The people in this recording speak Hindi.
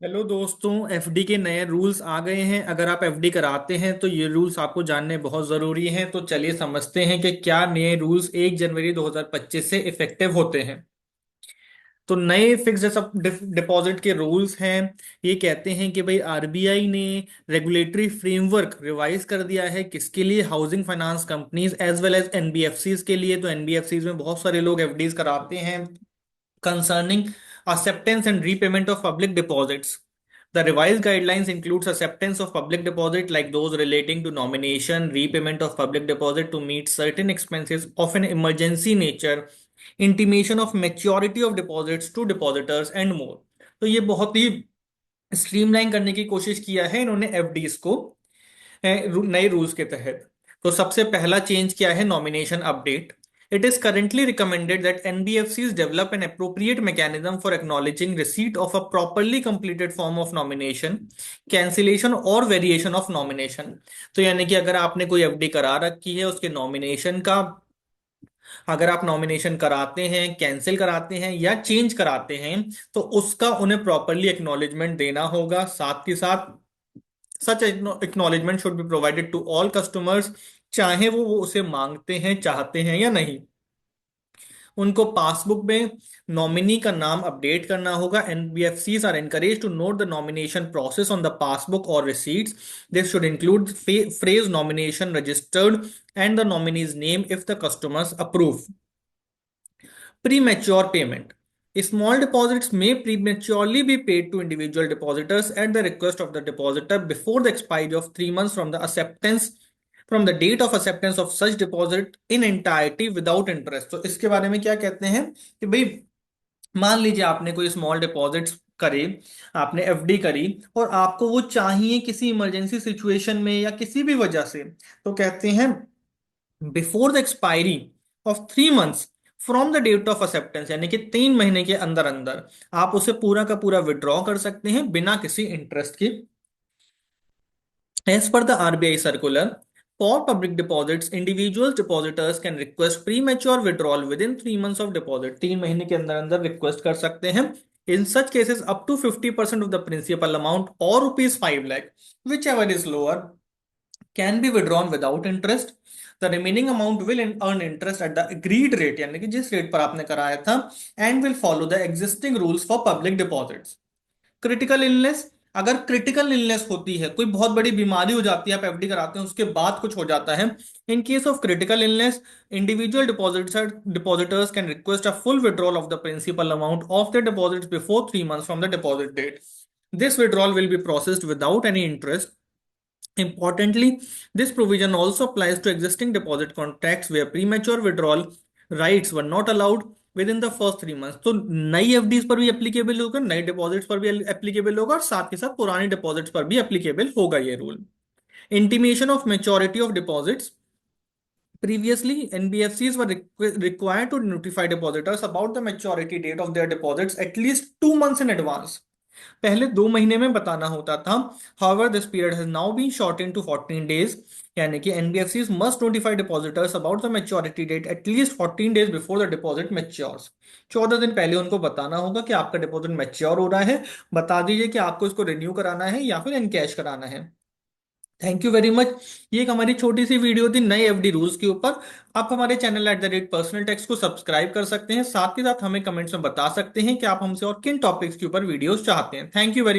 हेलो दोस्तों, एफडी के नए रूल्स आ गए हैं। अगर आप एफडी कराते हैं तो ये रूल्स आपको जानने बहुत ज़रूरी हैं। तो चलिए समझते हैं कि क्या नए रूल्स 1 जनवरी 2025 से इफेक्टिव होते हैं। तो नए फिक्स्ड डिपॉजिट के रूल्स हैं। ये कहते हैं कि भाई आरबीआई ने रेगुलेटरी फ्रेमवर्क रिवाइज कर दिया है। किसके लिए? Housing finance companies as well as NBFCs के लिए। तो एनबीएफसीज में बहुत सारे लोग एफडीज कराते हैं। Concerning acceptance and repayment of public deposits. The revised guidelines includes acceptance of public deposit like those relating to nomination, repayment of public deposit to meet certain expenses of an emergency nature, intimation of maturity of deposits to depositors and more. तो ये बहुत ही स्ट्रीमलाइन करने की कोशिश किया है इन्होंने एफडीज को नए रूल्स के तहत। तो सबसे पहला चेंज क्या है? Nomination update. It is currently recommended that NBFCs develop an appropriate mechanism for acknowledging receipt of a properly completed form of nomination, cancellation और वेरिएशन ऑफ नॉमिनेशन। तो यानी कि अगर आपने कोई एफडी करा रखी है, उसके नॉमिनेशन का अगर आप नॉमिनेशन कराते हैं, कैंसिल कराते हैं या चेंज कराते हैं, तो उसका उन्हें प्रॉपरली एक्नॉलेजमेंट देना होगा। साथ ही साथ सच acknowledgement should be provided to all customers, चाहे वो उसे मांगते हैं, चाहते हैं या नहीं। उनको पासबुक में नॉमिनी का नाम अपडेट करना होगा। NBFCs are encourage to note the nomination process on the passbook और receipts. This should include phrase nomination registered and the nominee's name if the customers approve. Premature payment. Small deposits may prematurely be paid to individual depositors at the request of the depositor before the expiry of 3 months from the date of acceptance of such deposit in entirety without interest। तो इसके बारे में क्या कहते हैं कि भाई मान लीजिए आपने कोई स्मॉल डिपॉजिट्स करे, आपने एफडी करी और आपको वो चाहिए किसी इमरजेंसी सिचुएशन में या किसी भी वजह से। तो कहते हैं before the expiry of 3 months from the date of acceptance, यानी कि 3 महीने के अंदर अंदर आप उसे पूरा का पूरा विड्रॉ कर सकते हैं बिना किसी इंटरेस्ट के। As per the RBI circular, for public deposits individual depositors can request premature withdrawal within 3 months of deposit. 3 महीने के अंदर अंदर रिक्वेस्ट कर सकते हैं। In such cases up to 50% of the principal amount और ₹5 lakh, whichever is lower, can be withdrawn without interest. The remaining amount will earn interest at the agreed rate, यानी कि जिस रेट पर आपने कराया था, and will follow the existing rules for public deposits. Critical illness. अगर क्रिटिकल इलनेस होती है, कोई बहुत बड़ी बीमारी हो जाती है, आप एफडी कराते हैं उसके बाद कुछ हो जाता है, in case of critical illness individual depositors can request a full withdrawal of the principal amount of the deposits before 3 months from the deposit date. This withdrawal will be processed without any interest. Importantly, this provision also applies to existing deposit contracts where premature withdrawal rights were not allowed within the first 3 months। तो नई एफडीज पर भी एप्लीकेबल होगा, नई डिपॉजिट्स पर भी एप्लीकेबल होगा और साथ के साथ पुरानी डिपॉजिट्स पर भी एप्लीकेबल होगा ये rule. Intimation of maturity of deposits. Previously, NBFCs were required to notify depositors about the maturity date of their deposits at least 2 months in advance। पहले 2 महीने में बताना होता था। However, this period has now been shortened to 14 days, यानी कि NBFCs must notify depositors about the maturity date at least 14 days before the deposit matures। 14 दिन पहले उनको बताना होगा कि आपका डिपॉजिट मैच्योर हो रहा है। बता दीजिए कि आपको इसको रिन्यू कराना है या फिर इनकैश कराना है। Thank you very much. ये एक हमारी छोटी सी वीडियो थी नए एफडी रूल्स के ऊपर। आप हमारे चैनल @पर्सनल टैक्स को सब्सक्राइब कर सकते हैं। साथ ही साथ हमें कमेंट्स में बता सकते हैं कि आप हमसे और किन टॉपिक्स के ऊपर वीडियोस चाहते हैं। Thank you very much.